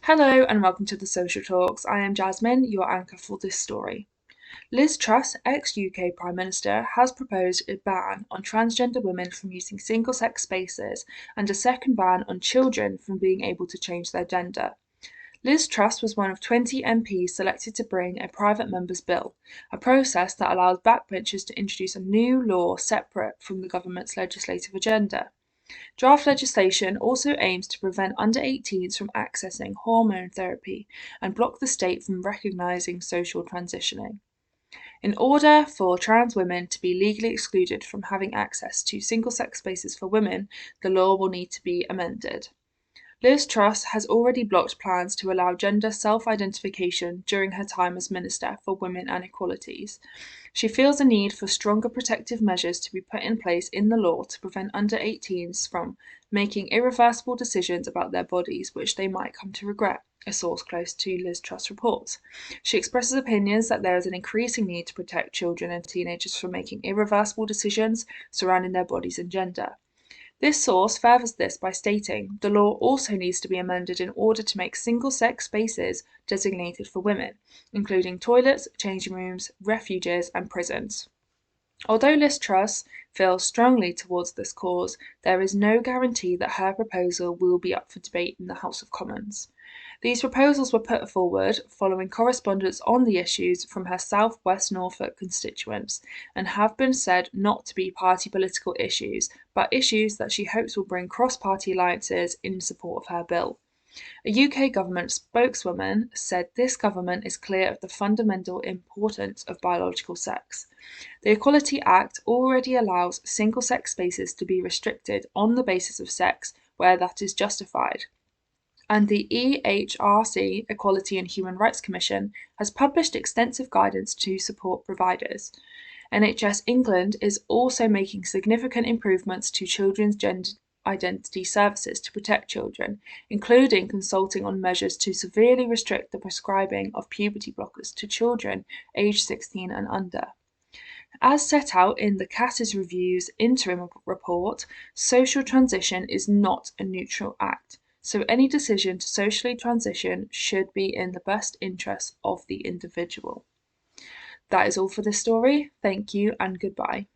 Hello and welcome to the Social Talks. I am Jasmine, your anchor for this story. Liz Truss, ex-UK Prime Minister, has proposed a ban on transgender women from using single-sex spaces and a second ban on children from being able to change their gender. Liz Truss was one of 20 MPs selected to bring a private member's bill, a process that allows backbenchers to introduce a new law separate from the government's legislative agenda. Draft legislation also aims to prevent under 18s from accessing hormone therapy and block the state from recognising social transitioning. In order for trans women to be legally excluded from having access to single sex spaces for women, the law will need to be amended. Liz Truss has already blocked plans to allow gender self-identification during her time as Minister for Women and Equalities. She feels a need for stronger protective measures to be put in place in the law to prevent under 18s from making irreversible decisions about their bodies which they might come to regret, a source close to Liz Truss reports. She expresses opinions that there is an increasing need to protect children and teenagers from making irreversible decisions surrounding their bodies and gender. This source furthers this by stating the law also needs to be amended in order to make single-sex spaces designated for women, including toilets, changing rooms, refuges, and prisons. Although Liz Truss feels strongly towards this cause, there is no guarantee that her proposal will be up for debate in the House of Commons. These proposals were put forward following correspondence on the issues from her South West Norfolk constituents and have been said not to be party political issues, but issues that she hopes will bring cross-party alliances in support of her bill. A UK government spokeswoman said this government is clear of the fundamental importance of biological sex. The Equality Act already allows single-sex spaces to be restricted on the basis of sex where that is justified, and the EHRC, Equality and Human Rights Commission, has published extensive guidance to support providers. NHS England is also making significant improvements to children's gender identity services to protect children, including consulting on measures to severely restrict the prescribing of puberty blockers to children aged 16 and under. As set out in the Cass's Review's interim report, social transition is not a neutral act, so any decision to socially transition should be in the best interests of the individual. That is all for this story. Thank you and goodbye.